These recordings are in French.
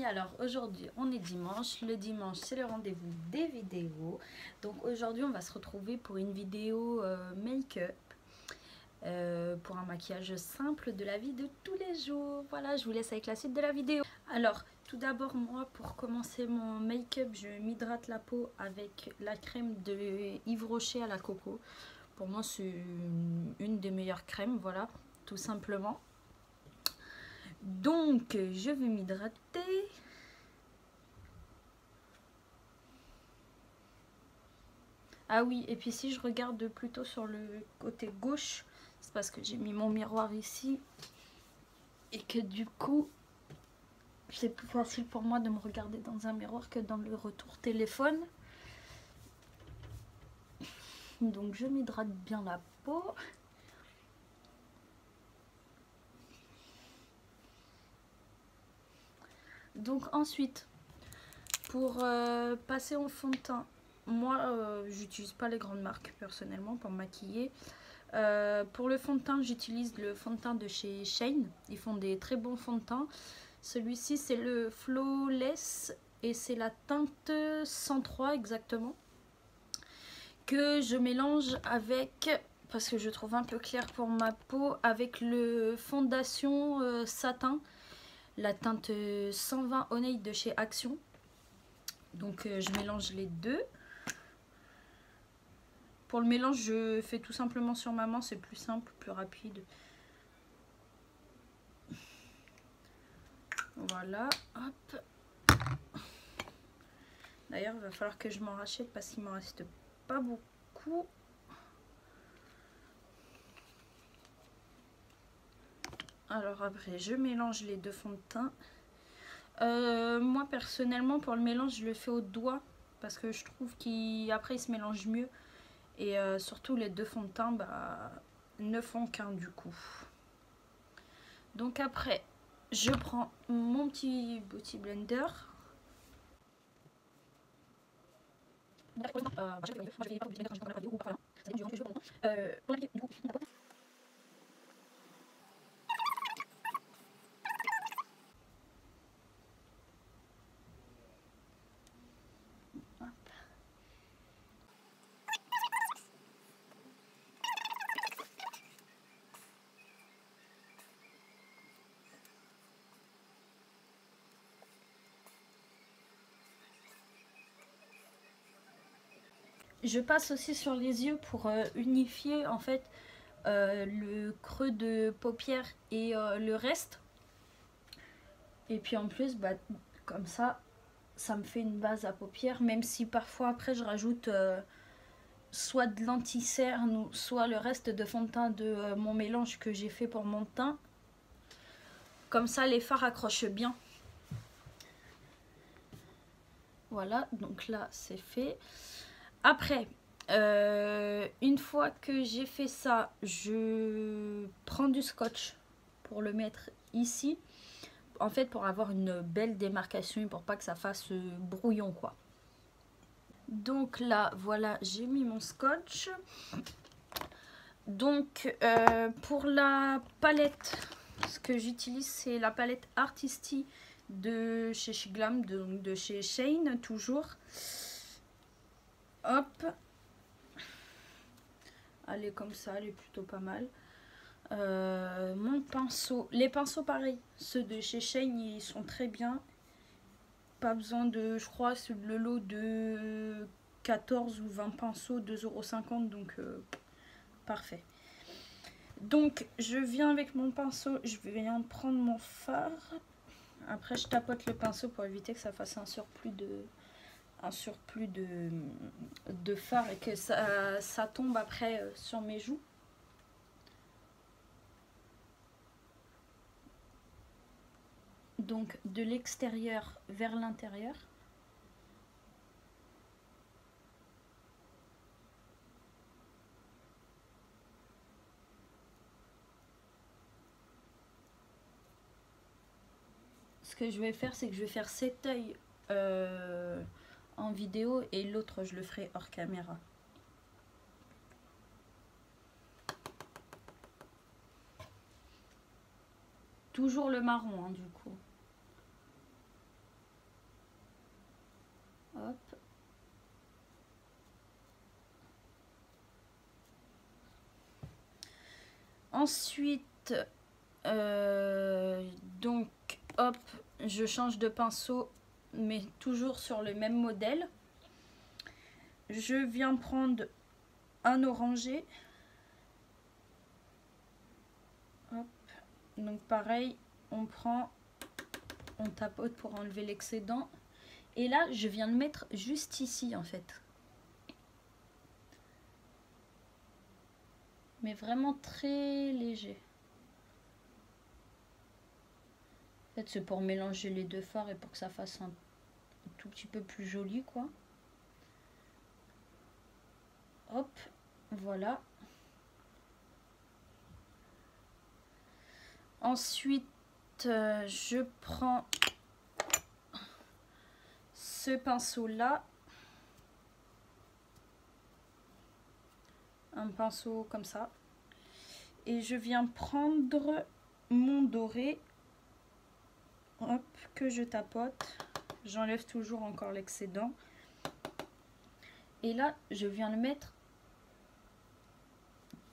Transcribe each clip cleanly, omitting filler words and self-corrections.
Alors aujourd'hui on est dimanche, le dimanche c'est le rendez-vous des vidéos. Donc aujourd'hui on va se retrouver pour une vidéo make-up, pour un maquillage simple de la vie de tous les jours. Voilà, je vous laisse avec la suite de la vidéo. Alors tout d'abord, moi pour commencer mon make-up, je m'hydrate la peau avec la crème de Yves Rocher à la coco. Pour moi c'est une des meilleures crèmes, voilà, tout simplement. Donc je vais m'hydrater. Ah oui, et puis si je regarde plutôt sur le côté gauche, c'est parce que j'ai mis mon miroir ici et que du coup c'est plus facile pour moi de me regarder dans un miroir que dans le retour téléphone. Donc je m'hydrate bien la peau. Donc ensuite, pour passer en fond de teint, moi j'utilise pas les grandes marques personnellement pour me maquiller. Pour le fond de teint, j'utilise le fond de teint de chez Shane. Ils font des très bons fonds de teint. Celui-ci c'est le Flawless et c'est la teinte 103 exactement, que je mélange avec, parce que je trouve un peu clair pour ma peau, avec le fondation satin, la teinte 120 Honey de chez Action. Donc je mélange les deux. Pour le mélange, je fais tout simplement sur ma main, c'est plus simple, plus rapide. Voilà, hop. D'ailleurs, il va falloir que je m'en rachète parce qu'il m'en reste pas beaucoup. Alors après, je mélange les deux fonds de teint. Moi, personnellement, pour le mélange, je le fais au doigt parce que je trouve qu'après, il se mélange mieux. Et surtout, les deux fonds de teint ne font qu'un du coup. Donc après, je prends mon petit beauty blender. Je passe aussi sur les yeux pour unifier en fait le creux de paupière et le reste. Et puis en plus, comme ça me fait une base à paupières, même si parfois après je rajoute soit de l'anti-cerne ou soit le reste de fond de teint de mon mélange que j'ai fait pour mon teint. Comme ça les fards accrochent bien. Voilà, donc là c'est fait. Après, une fois que j'ai fait ça, je prends du scotch pour le mettre ici. En fait, pour avoir une belle démarcation et pour pas que ça fasse brouillon quoi. Donc là, voilà, j'ai mis mon scotch. Donc pour la palette, ce que j'utilise c'est la palette Artisty de chez Glam, de chez Shane toujours. Hop, elle est comme ça, elle est plutôt pas mal. Mon pinceau, les pinceaux pareils, ceux de chez Shane ils sont très bien. Pas besoin de, je crois c'est le lot de 14 ou 20 pinceaux, 2,50 €, donc parfait. Donc je viens avec mon pinceau, je viens prendre mon fard. Après je tapote le pinceau pour éviter que ça fasse un surplus de fard et que ça tombe après sur mes joues. Donc de l'extérieur vers l'intérieur. Ce que je vais faire, c'est que je vais faire cet œil en vidéo et l'autre je le ferai hors caméra. Toujours le marron hein, du coup. Hop. Ensuite, donc, hop, je change de pinceau, mais toujours sur le même modèle. Je viens prendre un orangé. Hop. Donc pareil, on tapote pour enlever l'excédent. Et là, je viens le mettre juste ici en fait. Mais vraiment très léger. En fait, c'est pour mélanger les deux fards et pour que ça fasse un tout petit peu plus joli, quoi. Hop, voilà. Ensuite, je prends ce pinceau-là. Un pinceau comme ça. Et je viens prendre mon doré. Hop, que je tapote. J'enlève toujours encore l'excédent. Et là, je viens le mettre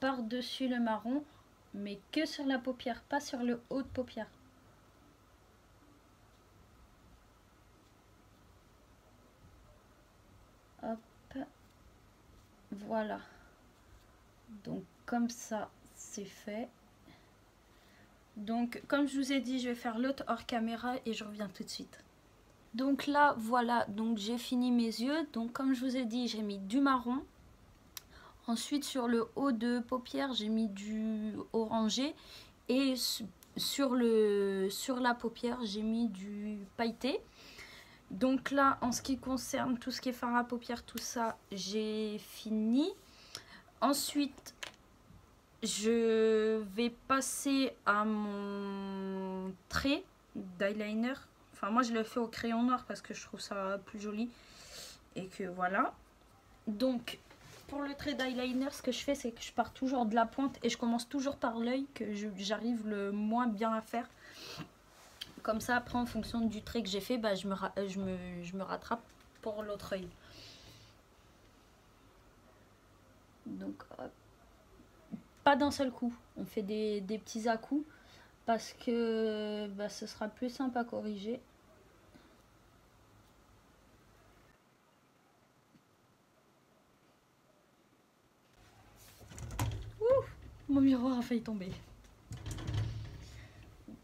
par-dessus le marron, mais que sur la paupière, pas sur le haut de paupière. Hop, voilà. Donc comme ça, c'est fait. Donc comme je vous ai dit, je vais faire l'autre hors caméra et je reviens tout de suite. Donc là, voilà, donc j'ai fini mes yeux. Donc comme je vous ai dit, j'ai mis du marron. Ensuite, sur le haut de paupière, j'ai mis du orangé. Et sur la paupière, j'ai mis du pailleté. Donc là, en ce qui concerne tout ce qui est fard à paupières, tout ça, j'ai fini. Ensuite, je vais passer à mon trait d'eyeliner. Enfin, moi, je le fais au crayon noir parce que je trouve ça plus joli. Et que voilà. Donc, pour le trait d'eyeliner, ce que je fais, c'est que je pars toujours de la pointe et je commence toujours par l'œil que j'arrive le moins bien à faire. Comme ça, après, en fonction du trait que j'ai fait, bah, je me rattrape pour l'autre œil. Donc, hop. Pas d'un seul coup. On fait des petits à-coups parce que bah, ce sera plus simple à corriger. Ouh, mon miroir a failli tomber.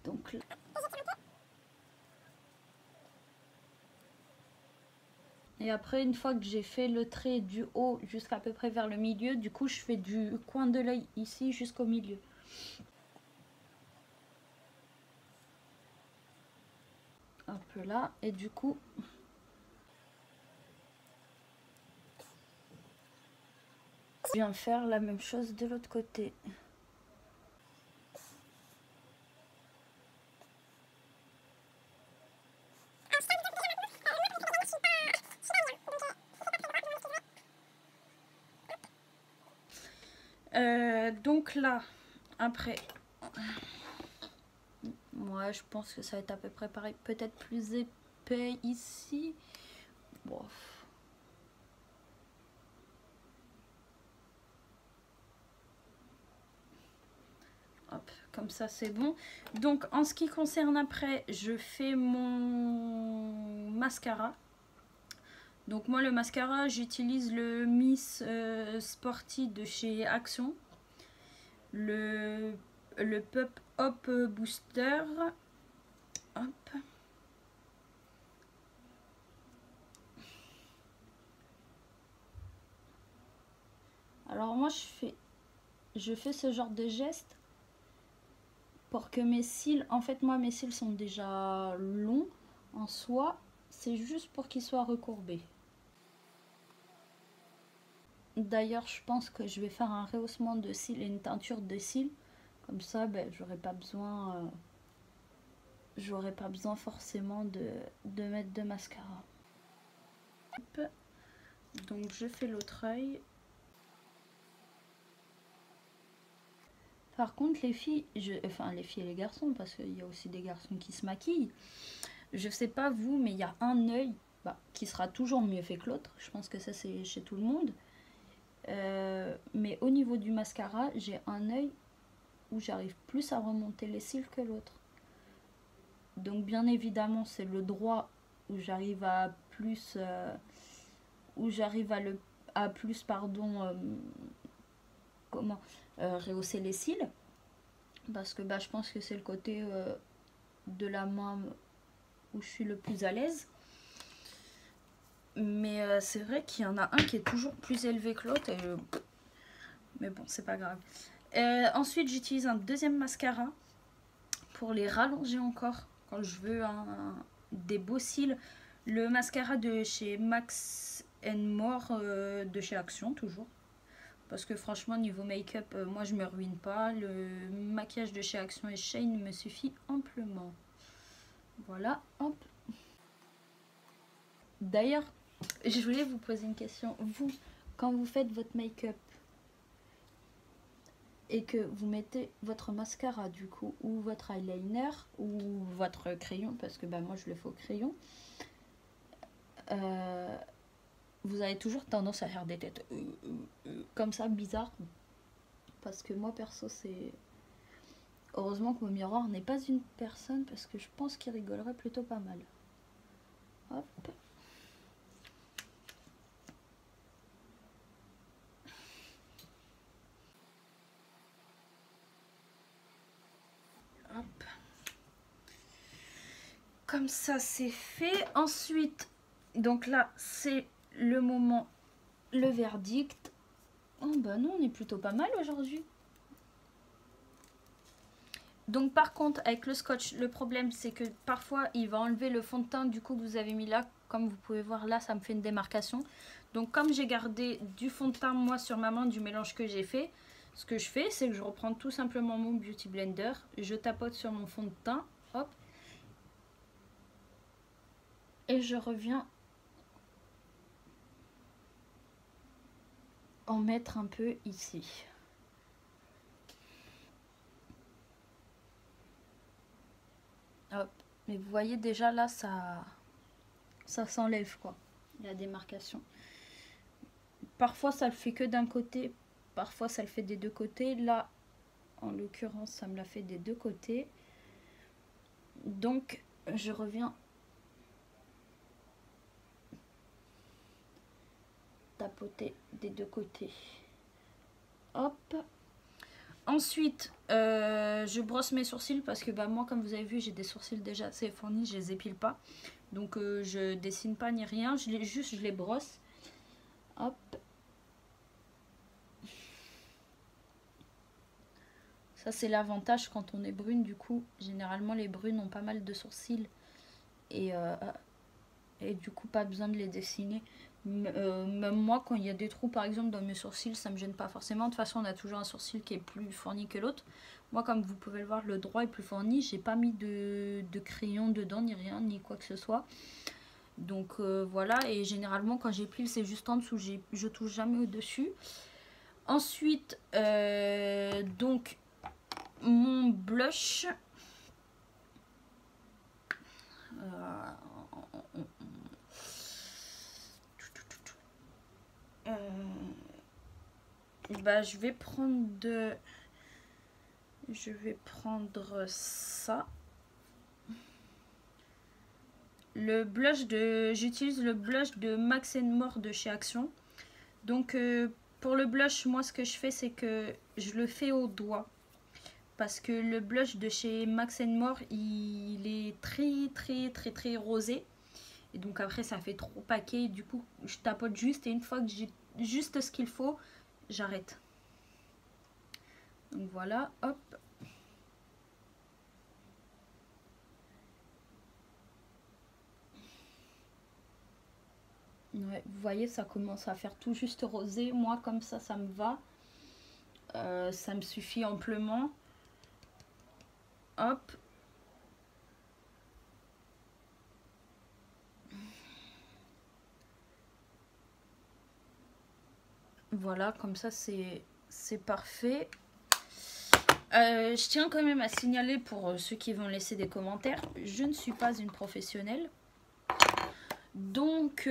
Donc là. Et après, une fois que j'ai fait le trait du haut jusqu'à peu près vers le milieu, du coup, je fais du coin de l'œil ici jusqu'au milieu. Un peu là. Et du coup, je viens faire la même chose de l'autre côté. Donc là, après, moi je pense que ça va être à peu près pareil, peut-être plus épais ici. Bon. Hop, comme ça c'est bon. Donc en ce qui concerne après, je fais mon mascara. Donc moi le mascara, j'utilise le Miss Sporty de chez Action. Le Pop Hop Booster. Hop. Alors moi je fais ce genre de geste pour que mes cils, en fait moi mes cils sont déjà longs en soi, c'est juste pour qu'ils soient recourbés. D'ailleurs je pense que je vais faire un rehaussement de cils et une teinture de cils, comme ça ben, j'aurai pas besoin forcément de mettre de mascara. Hop. Donc je fais l'autre œil. Par contre les filles, enfin les filles et les garçons, parce qu'il y a aussi des garçons qui se maquillent, je sais pas vous, mais il y a un œil qui sera toujours mieux fait que l'autre. Je pense que ça, c'est chez tout le monde. Mais au niveau du mascara, j'ai un œil où j'arrive plus à remonter les cils que l'autre. Donc bien évidemment, c'est le droit où j'arrive à plus... rehausser les cils. Parce que je pense que c'est le côté de la main où je suis le plus à l'aise. Mais c'est vrai qu'il y en a un qui est toujours plus élevé que l'autre. Mais bon, c'est pas grave. Ensuite, j'utilise un deuxième mascara pour les rallonger encore. Quand je veux des beaux cils. Le mascara de chez Max More, de chez Action, toujours. Parce que franchement, niveau make-up, moi je me ruine pas. Le maquillage de chez Action et Shane me suffit amplement. Voilà, hop. D'ailleurs, je voulais vous poser une question. Vous, quand vous faites votre make-up et que vous mettez votre mascara du coup, ou votre eyeliner, ou votre crayon, parce que moi je le fais au crayon, vous avez toujours tendance à faire des têtes comme ça, bizarre. Parce que moi perso, c'est... Heureusement que mon miroir n'est pas une personne, parce que je pense qu'il rigolerait plutôt pas mal. Hop. Hop. Comme ça, c'est fait. Ensuite, donc là, c'est le moment, le verdict. Oh bah non, on est plutôt pas mal aujourd'hui. Donc par contre, avec le scotch, le problème c'est que parfois il va enlever le fond de teint du coup que vous avez mis là. Comme vous pouvez voir là, ça me fait une démarcation. Donc comme j'ai gardé du fond de teint moi sur ma main du mélange que j'ai fait, ce que je fais c'est que je reprends tout simplement mon Beauty Blender, je tapote sur mon fond de teint, hop, et je reviens en mettre un peu ici. Hop. Mais vous voyez déjà là, ça s'enlève quoi, la démarcation. Parfois ça le fait que d'un côté, parfois ça le fait des deux côtés. Là, en l'occurrence, ça me l'a fait des deux côtés. Donc, je reviens tapoter des deux côtés. Hop. Ensuite, je brosse mes sourcils parce que moi, comme vous avez vu, j'ai des sourcils déjà assez fournis, je les épile pas. Donc, je dessine pas ni rien, je les brosse. Hop. Ça, c'est l'avantage quand on est brune. Du coup, généralement, les brunes ont pas mal de sourcils. Et du coup, pas besoin de les dessiner. Même moi, quand il y a des trous, par exemple, dans mes sourcils, ça me gêne pas forcément. De toute façon, on a toujours un sourcil qui est plus fourni que l'autre. Moi, comme vous pouvez le voir, le droit est plus fourni. J'ai pas mis de crayon dedans, ni rien, ni quoi que ce soit. Donc, voilà. Et généralement, quand j'épile, c'est juste en dessous. Je touche jamais au-dessus. Ensuite, donc, mon blush... je vais prendre ça. Le blush j'utilise le blush de Max More de chez Action. Donc pour le blush, moi ce que je fais, c'est que je le fais au doigt. Parce que le blush de chez Max More, il est très rosé. Et donc après ça fait trop paquet. Du coup je tapote juste, et une fois que j'ai juste ce qu'il faut, j'arrête. Donc voilà, hop. Ouais, vous voyez, ça commence à faire tout juste rosé. Moi, comme ça me va. Ça me suffit amplement. Hop. Voilà, comme ça, c'est parfait. Je tiens quand même à signaler pour ceux qui vont laisser des commentaires, je ne suis pas une professionnelle. Donc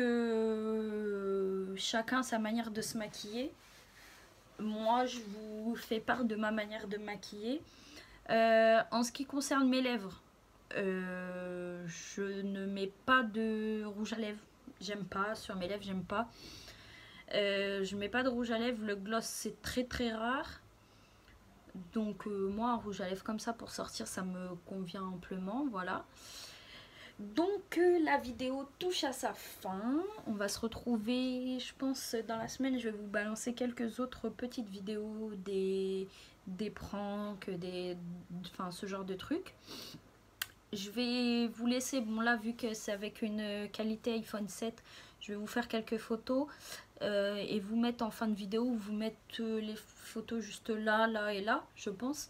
chacun sa manière de se maquiller. Moi je vous fais part de ma manière de maquiller. En ce qui concerne mes lèvres, je ne mets pas de rouge à lèvres. J'aime pas, sur mes lèvres j'aime pas. Je mets pas de rouge à lèvres, le gloss c'est très très rare. Donc moi un rouge à lèvres comme ça pour sortir ça me convient amplement, voilà. Donc la vidéo touche à sa fin. On va se retrouver, je pense, dans la semaine. Je vais vous balancer quelques autres petites vidéos, des pranks, enfin ce genre de trucs. Je vais vous laisser, bon là vu que c'est avec une qualité iPhone 7, je vais vous faire quelques photos et vous mettre en fin de vidéo, vous mettre les photos juste là, là et là, je pense.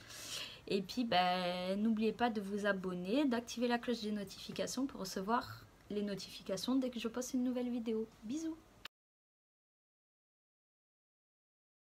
Et puis, ben, n'oubliez pas de vous abonner, d'activer la cloche des notifications pour recevoir les notifications dès que je poste une nouvelle vidéo. Bisous!